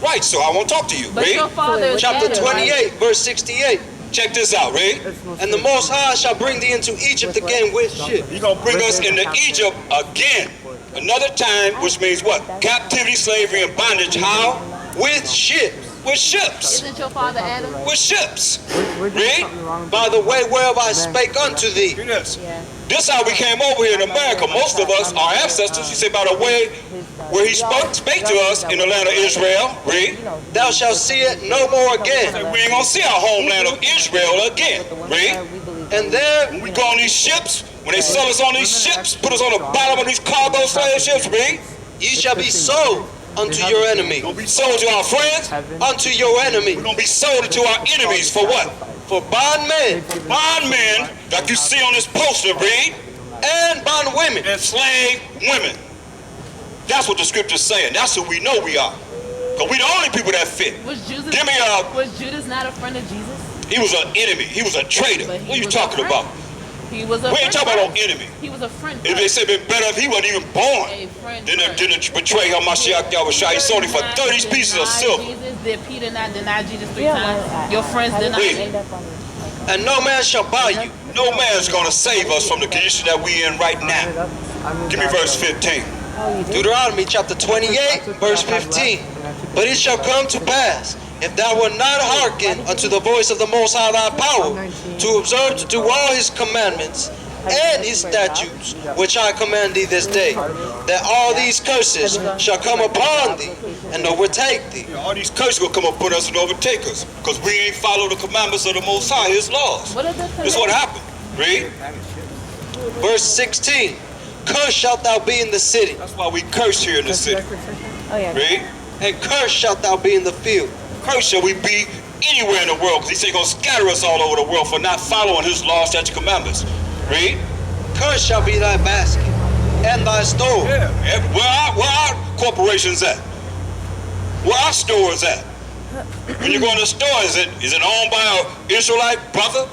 Right, so I won't talk to you. But Read. your father is Chapter better, right? 28, verse 68. Check this out, read. And the Most High shall bring thee into Egypt again with ships. He's going to bring us into Egypt again. Another time, which means what? Captivity, slavery, and bondage. How? With ships. With ships. Isn't your father Adam? With ships. We're doing Read. something wrong. By the way whereof I spake unto thee. Read this. Yeah. This how we came over here in America. Most of us, our ancestors, he said by the way where he spake to us in the land of Israel. Read. Thou shalt see it no more again. We ain't gonna see our homeland of Israel again. Read. And there When we go on these ships, when they sell us on these ships, put us on the bottom of these cargo slave ships, read. ye shall be sold unto your enemy. We're gonna be sold to our friends. Unto your enemy. We're gonna be sold to our enemies for what? For bondmen Bondmen, like you see on this poster, read. and bondwomen. And slave women. That's what the scripture's saying. That's who we know we are. Because we the only people that fit. Was Judas? Give me a. Was Judas not a friend of Jesus? He was an enemy. He was a traitor. But he What are you was talking a friend. about? He was a We ain't friend talking about first. no enemy. He was a friend. If they first. said it'd been better if he wasn't even born. A friend Then first. betray Hamashiach Yahushua. He sold him for 30 pieces of silver. Jesus, did Peter not deny Jesus 3 Yeah, times? well, Your friends how did denied you Read. him. end up on this? And no man shall buy you. No man's gonna save us from the condition that we in right now. Give me verse 15. Oh, you did? Deuteronomy chapter 28, verse 15. But it shall come to pass, if thou wilt not hearken unto the voice of the Most High thy power, to observe to do all his commandments and his statutes, which I command thee this day, that all these curses shall come upon thee and overtake thee. All these curses will come upon us and overtake us. Because we ain't follow the commandments of the Most High, his laws. What are the This is what happened. Read. Verse 16. Cursed shalt thou be in the city, That's why we curse here in the city. Oh, yeah. Read. and cursed shalt thou be in the field. Cursed shall we be anywhere in the world, because he said he's going to scatter us all over the world for not following his laws, statutes, commandments. Read. Cursed shall be thy basket and thy store. Yeah. Where our corporations at? Where our stores at? When you go in the store, is it owned by an Israelite brother?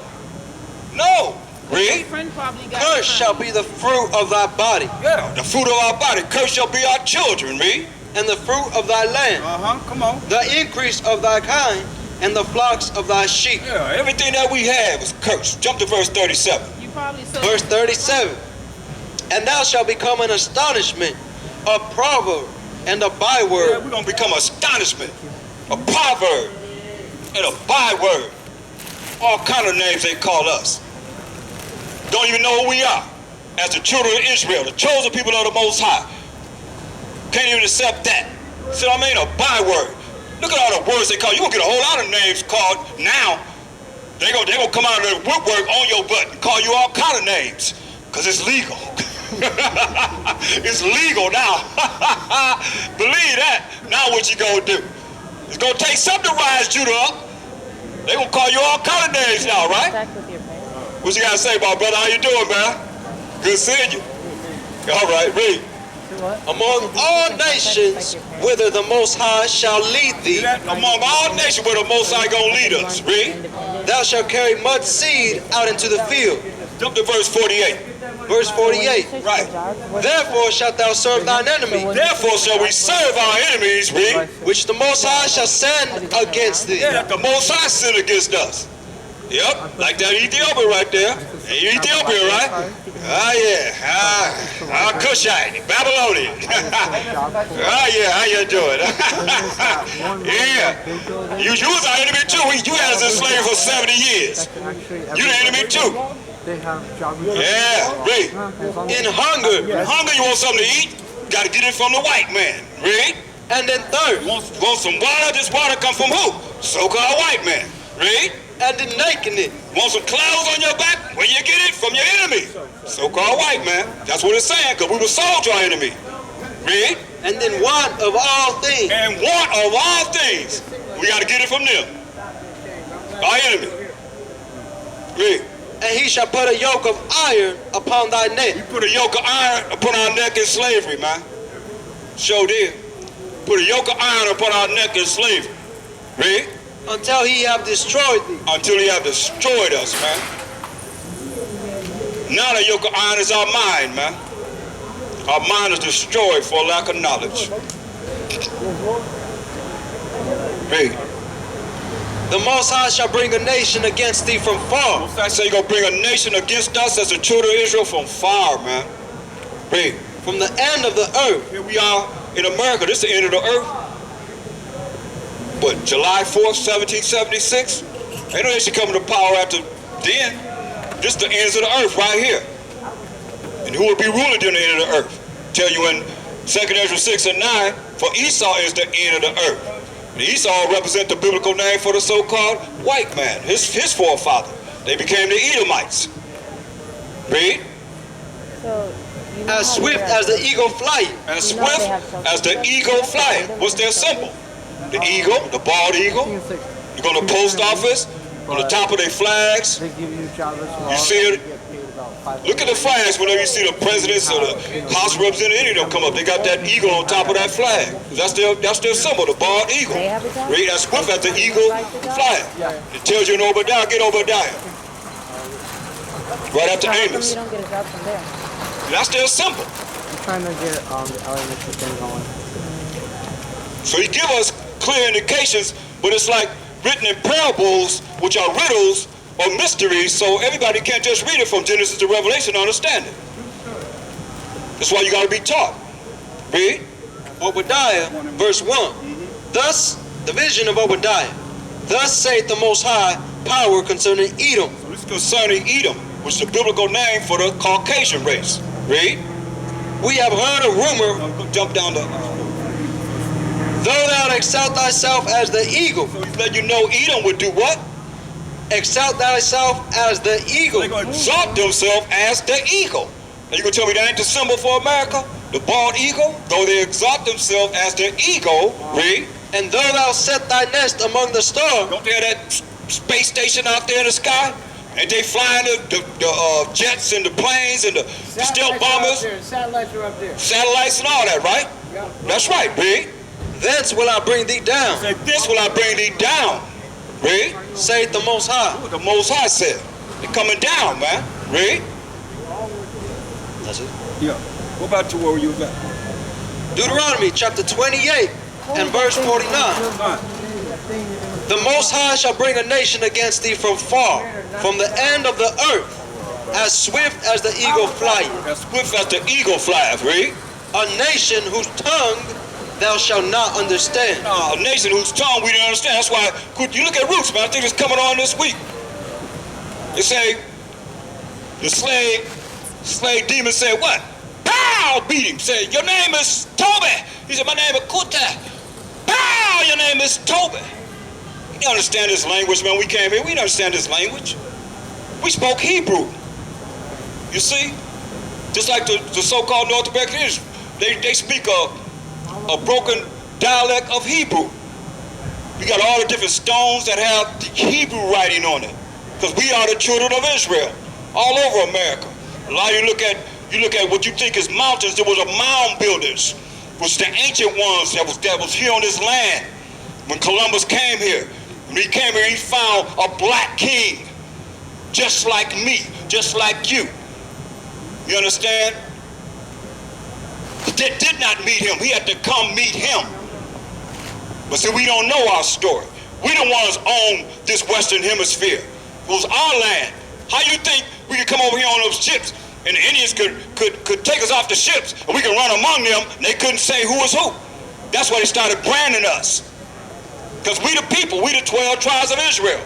No. Your Read. friend probably got Cursed it shall from- be the fruit of thy body, Yeah. The fruit of our body. Cursed shall be our children. Read. and the fruit of thy land, Come on. the increase of thy kind, and the flocks of thy sheep. Yeah. Everything that we had was cursed. Jump to verse 37. You probably saw. Verse 37. And thou shalt become an astonishment, a proverb, and a Yeah, byword. we're going to become astonishment, a proverb, and a byword. All kind of names they call us. Don't even know who we are. As the children of Israel, the chosen people of the Most High. Can't even accept that. See what I mean? A byword. Look at all the words they call. You're going to get a whole lot of names called now. They gonna come out of the woodwork on your butt and call you all kind of names. Because it's legal. It's legal now. Believe that. Now what you gonna do? It's gonna take something to rise Judah up. They gonna call you all kind of names now, right? Back with your parents. What you gotta say, my brother? How you doing, man? Good seeing you. All right, read. Among all nations, whither the Most High shall lead thee, Among all nations where the Most High gonna lead us. Read. thou shalt carry much seed out into the field. Jump to verse 48. Verse 48. Right. Therefore shalt thou serve thine enemy, Therefore shall we serve our enemies, read. which the Most High shall send against thee. Yeah, that the Most High sin against us. Yep, like that Ethiopia right there. Hey, Ethiopia, right? Ah, yeah. Cushite, Babylonian. Ah, yeah, how you doing? Yeah. You was our enemy too. You had us enslaved for 70 years. You the enemy too. They have job. Yeah, read. In hunger, Hunger, you want something to eat? Got to get it from the white man. Read. and in thirst, Want some water? This water come from who? So-called white man. Read. and in nakedness. Want some clothes on your back? Where you get it? From your enemy. So-called white man. That's what it's saying, because we were sold to our enemy. Read. And in want of all things. And want of all things. We got to get it from them. Our enemy. Read. And he shall put a yoke of iron upon thy neck. We put a yoke of iron upon our neck in slavery, man. Sure did. Put a yoke of iron upon our neck in slavery. Read. Until he have destroyed thee. Until he have destroyed us, man. Now the yoke of iron is our mind, man. Our mind is destroyed for lack of knowledge. Read. The Most High shall bring a nation against thee from far. I say you're going to bring a nation against us as the children of Israel from far, man. Read. From the end of the earth. Here we are in America. This is the end of the earth. But July 4th, 1776? Ain't no nation coming to power after then. This is the ends of the earth right here. And who will be ruling during the end of the earth? Tell you in 2nd Ezra 6 and 9, for Esau is the end of the earth. And Esau represents the biblical name for the so-called white man, his forefather. They became the Edomites. Read. So, you know As how swift they're- as the eagle flieth. As You know swift they have as the social eagle justice. flieth. What's their symbol? The eagle, the bald eagle. You go to the post office, on the top of their flags. They give you jobs. You see it? Look at the flags whenever you see the presidents or the House representatives, any of them come up. They got that eagle on top of that flag. That's their symbol, the bald eagle. They have a job? Read as swift as the eagle flying. It tells you in Obadiah, get Obadiah. Right after How come Amos. you don't get a job from there? That's their symbol. I'm trying to get the elementary thing going. So he give us clear indications, but it's like written in parables, which are riddles or mysteries, so everybody can't just read it from Genesis to Revelation and understand it. That's why you got to be taught. Read. Obadiah, verse 1. Thus, the vision of Obadiah. Thus saith the Most High power concerning Edom. So this is concerning Edom, which is the biblical name for the Caucasian race. Read. We have heard a rumor, Go jump down to. though thou exalt thyself as the eagle. So he's letting you know Edom would do what? Exalt thyself as the eagle. They're going to exalt themselves as the eagle. Now you going to tell me that ain't the symbol for America? The bald eagle? Though they exalt themselves as the eagle, read. And though thou set thy nest among the stars, Don't they have that space station out there in the sky? Ain't they flying the jets and the planes and the stealth bombers? Satellites are up there. Satellites and all that, right? Yeah. That's right, read. thence will I bring thee down, Say, this will I bring thee down. Read. saith the Most High. What the Most High said. They're coming down, man. Read. That's it. Yeah. Go back to where you was at. Deuteronomy chapter 28 and verse 49. The Most High shall bring a nation against thee from far, from the end of the earth, as swift as the eagle flieth. As swift as the eagle flies, read. A nation whose tongue thou shalt not understand. A nation whose tongue we didn't understand. That's why, you look at Roots, man. I think it's coming on this week. They say, the slave demon said, what? Pow! Beat him. Said, your name is Toby. He said, my name is Kuta. Pow! Your name is Toby. We didn't understand this language, man. We came here. We didn't understand this language. We spoke Hebrew. You see? Just like the so-called North Americans, they speak a broken dialect of Hebrew. We got all the different stones that have the Hebrew writing on it. Because we are the children of Israel. All over America. A lot of you look at what you think is mountains. There was a mound builders, which the ancient ones that was here on this land. When Columbus came here, when he came here, he found a black king, just like me, just like you. You understand? That did not meet him. He had to come meet him. But see, we don't know our story. We the ones own this Western Hemisphere. It was our land. How you think we could come over here on those ships and the Indians could take us off the ships and we could run among them and they couldn't say who was who? That's why they started branding us. Because we the people, we the 12 tribes of Israel.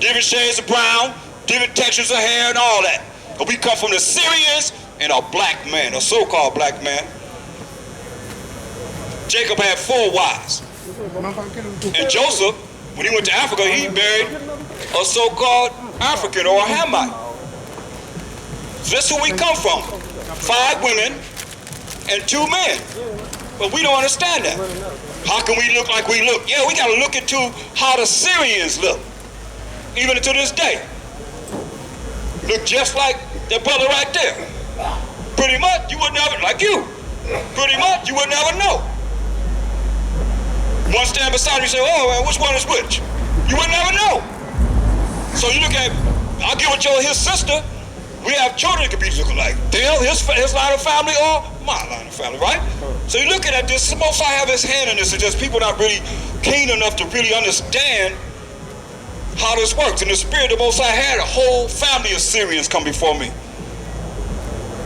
Different shades of brown, different textures of hair and all that. But we come from the Syrians and a black man, a so-called black man. Jacob had 4 wives. And Joseph, when he went to Africa, he married a so-called African or a Hamite. So that's who we come from. 5 women and 2 men. But we don't understand that. How can we look like we look? Yeah, we got to look into how the Syrians look. Even to this day. Look just like their brother right there. Pretty much, you would never, like you. Pretty much, you would never know. One stand beside you and say, oh, man, which one is which? You would never know. So you look at, I'll give it to his sister. We have children that could be looking like Dale, his line of family, or My line of family, right? So you're looking at this, the Most High have his hand in this, and just people not really keen enough to really understand how this works. In the spirit, the Most High had a whole family of Syrians come before me.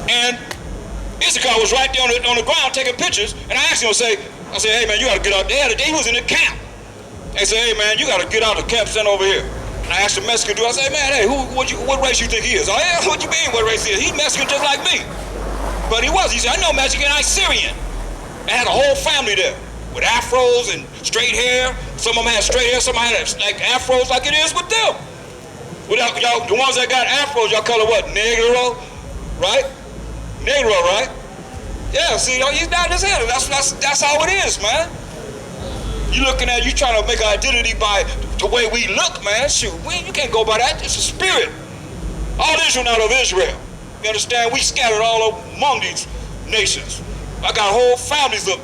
And Issachar was right there on the ground taking pictures, and I asked him, I said, hey man, you gotta get out there. He was in the camp. They said, hey man, you gotta get out of the camp, stand over here. And I asked the Mexican dude, I said, man, hey, what race you think he is? Oh yeah, what you mean what race he is? He's Mexican just like me. But he was. He said, I know Mexican, I'm Syrian. I had a whole family there with afros and straight hair. Some of them had straight hair, some of them had like afros like it is with them. Y'all, the ones that got afros, y'all call it what? Negro, right? Negro, right? Yeah, see, he's down his head. That's how it is, man. You looking at, you trying to make an identity by the way we look, man. Shoot, you can't go by that. It's a spirit. All Israel not of Israel. You understand? We scattered all among these nations. I got whole families of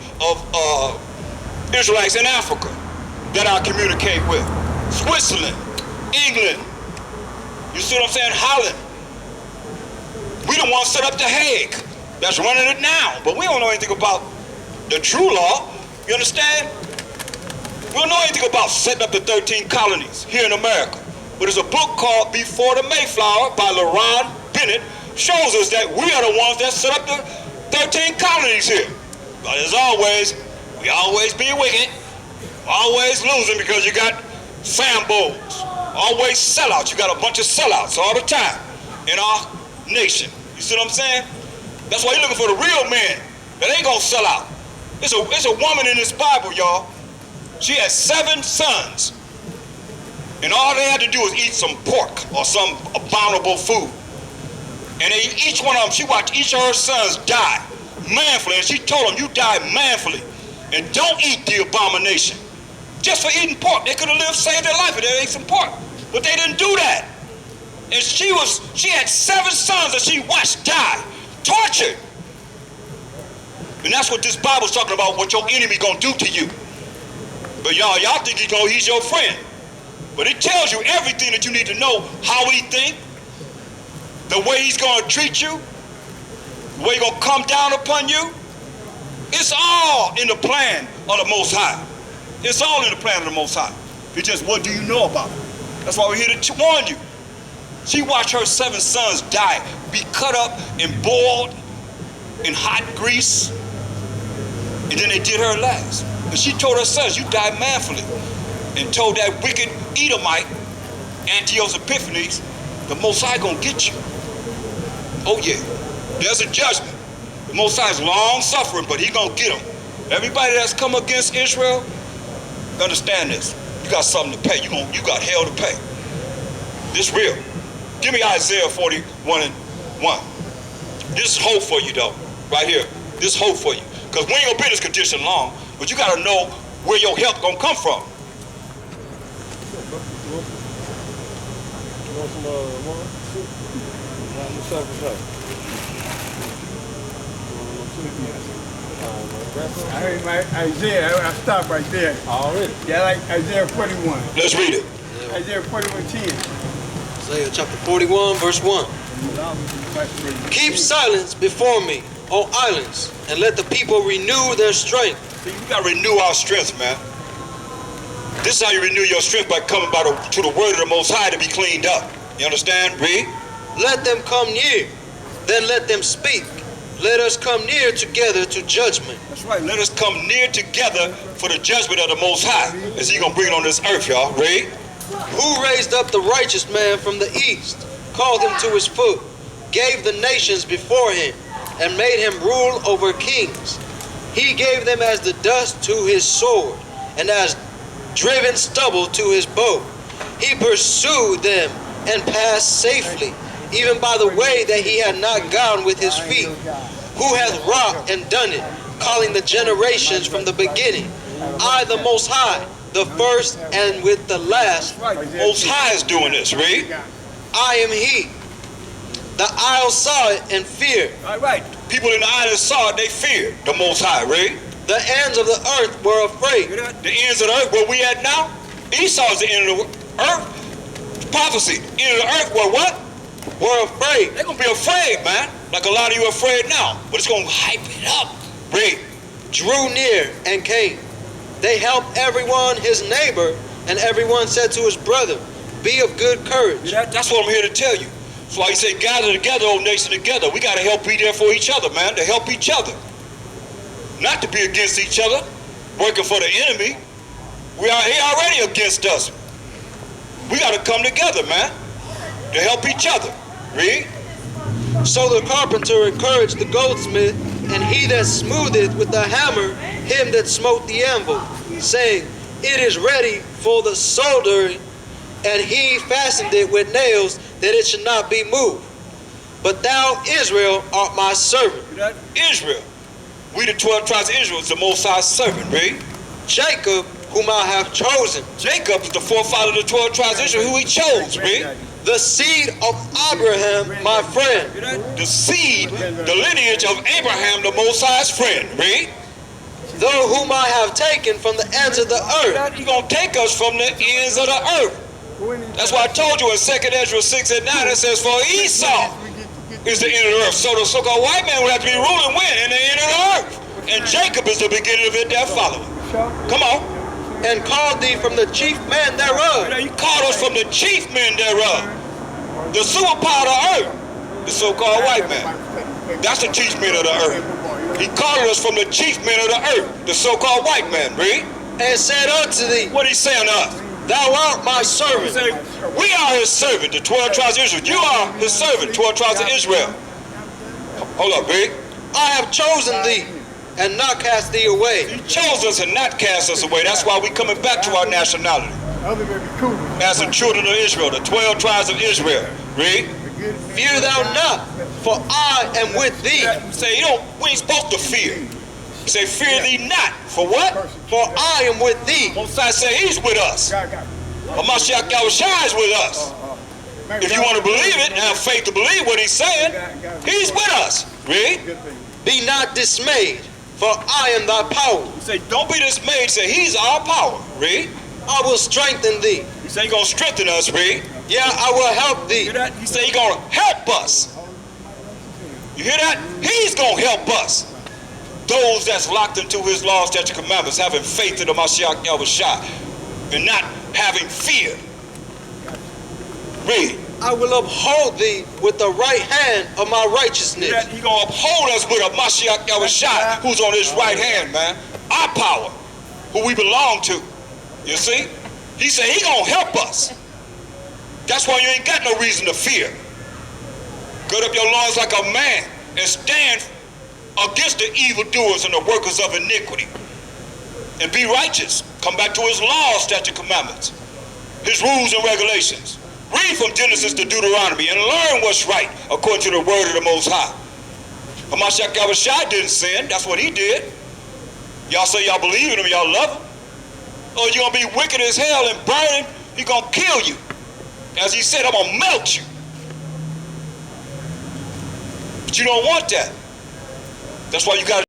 Israelites in Africa that I communicate with. Switzerland, England. You see what I'm saying? Holland. We the ones set up the Hague. That's running it now. But we don't know anything about the true law. You understand? We don't know anything about setting up the 13 colonies here in America. But there's a book called Before the Mayflower by LaRon Bennett. Shows us that we are the ones that set up the 13 colonies here. But as always, we always being wicked, always losing because you got Sambos, always sellouts. You got a bunch of sellouts all the time in our nation. You see what I'm saying? That's why you're looking for the real men that ain't gonna sell out. It's a woman in this Bible, y'all. She had 7 sons, and all they had to do was eat some pork or some abominable food. And each one of them, she watched each of her sons die manfully, and she told them, you die manfully, and don't eat the abomination. Just for eating pork. They could have saved their life if they ate some pork. But they didn't do that. And she had 7 sons that she watched die, tortured. And that's what this Bible's talking about, what your enemy gonna do to you. But y'all think he's your friend. But it tells you everything that you need to know, how he think, the way he's gonna treat you, the way he's gonna come down upon you. It's all in the plan of the Most High. It's all in the plan of the Most High. It's just, what do you know about it? That's why we're here to warn you. She watched her 7 sons die, be cut up and boiled in hot grease, and then they did her last. And she told her sons, you died manfully, and told that wicked Edomite, Antiochus Epiphanes, the Most High gonna get you. Oh yeah, there's a judgment. The Most High is long suffering, but he gonna get them. Everybody that's come against Israel, understand this. You got something to pay. You got hell to pay. This real. Give me Isaiah 41:1. This is hope for you though, right here. This hope for you. Because we ain't gonna be in this condition long, but you gotta know where your help gonna come from. I heard Isaiah, I stopped right there. Already. Yeah, I like Isaiah 41. Let's read it. Isaiah 41:10. Isaiah chapter 41, verse 1. Keep silence before me, O islands, and let the people renew their strength. See, we gotta renew our strength, man. This is how you renew your strength, by coming to the word of the Most High to be cleaned up. You understand? Read. Let them come near, then let them speak. Let us come near together to judgment. That's right. Let us come near together for the judgment of the Most High. As he gonna bring it on this earth, y'all. Read. Who raised up the righteous man from the east, called him to his foot, gave the nations before him, and made him rule over kings. He gave them as the dust to his sword, and as driven stubble to his bow. He pursued them and passed safely, even by the way that he had not gone with his feet. Who hath wrought and done it, calling the generations from the beginning? I, the Most High, the first and with the last. Most High is doing this. Read. I am he. The isles saw it and feared. All right. People in the island saw it, they feared the Most High. Read. The ends of the earth were afraid. The ends of the earth, where we at now? Esau is the end of the earth. Prophecy. End of the earth were what? were afraid. They're gonna be afraid, man. Like a lot of you are afraid now. But it's gonna hype it up. Read. Drew near and came. They helped everyone his neighbor, and everyone said to his brother, be of good courage. That's what I'm here to tell you. That's why he said, gather together, O nation, together. We gotta help be there for each other, man, to help each other. Not to be against each other, working for the enemy. He already against us. We gotta come together, man, to help each other. Read. So the carpenter encouraged the goldsmith, and he that smootheth with the hammer him that smote the anvil, saying, it is ready for the soldering, and he fastened it with nails, that it should not be moved. But thou, Israel, art my servant. Israel. We the 12 tribes of Israel is the Most High's servant, right? Jacob, whom I have chosen. Jacob is the forefather of the 12 tribes of Israel, who he chose, right? The seed of Abraham, my friend. The seed, the lineage of Abraham, the Most High's friend, right? Though whom I have taken from the ends of the earth. He's going to take us from the ends of the earth. That's why I told you in 2nd Ezra 6 and 9, it says, for Esau is the end of the earth. So the so-called white man would have to be ruling when? In the end of the earth. And Jacob is the beginning of it, that follower. Come on. And called thee from the chief men thereof. He called us from the chief men thereof. The superpower of the earth. The so-called white man. That's the chief men of the earth. He called us from the chief men of the earth. The so-called white man, read. And said unto thee, what he saying to us? thou art my servant. Say, we are his servant, the 12 tribes of Israel. You are his servant, 12 tribes of Israel. Hold up, big. I have chosen thee, and not cast thee away. He chose us and not cast us away. That's why we coming back to our nationality. As the children of Israel, the 12 tribes of Israel. Read. Fear thou not, for I am with thee. Say, we ain't supposed to fear. He say, fear thee not. For what? For I am with thee. Most I say he's with us. Hamashiach Yahushua is with us. If you want to believe it and have faith to believe what he's saying, he's with us. Read. Be not dismayed, for I am thy power. He say, don't be dismayed. Say, he's our power. Read. I will strengthen thee. He say, he's going to strengthen us. Read. Yeah, I will help thee. You hear that? He say, he's going to help us. You hear that? He's going to help us. Those that's locked into his laws, statutes, commandments, having faith in the Mashiach Yahushua, and not having fear. Read. I will uphold thee with the right hand of my righteousness. He's going to uphold us with a Mashiach Yahushua who's on his right hand, man. Our power, who we belong to. You see? He said he's going to help us. That's why you ain't got no reason to fear. Gird up your loins like a man and stand against the evildoers and the workers of iniquity. And be righteous. Come back to his laws, statutes, commandments. His rules and regulations. Read from Genesis to Deuteronomy and learn what's right according to the word of the Most High. Hamashiach Yahushua didn't sin. That's what he did. Y'all say y'all believe in him, y'all love him. Or you're going to be wicked as hell and burning. He's going to kill you. As he said, I'm going to melt you. But you don't want that. That's why you got to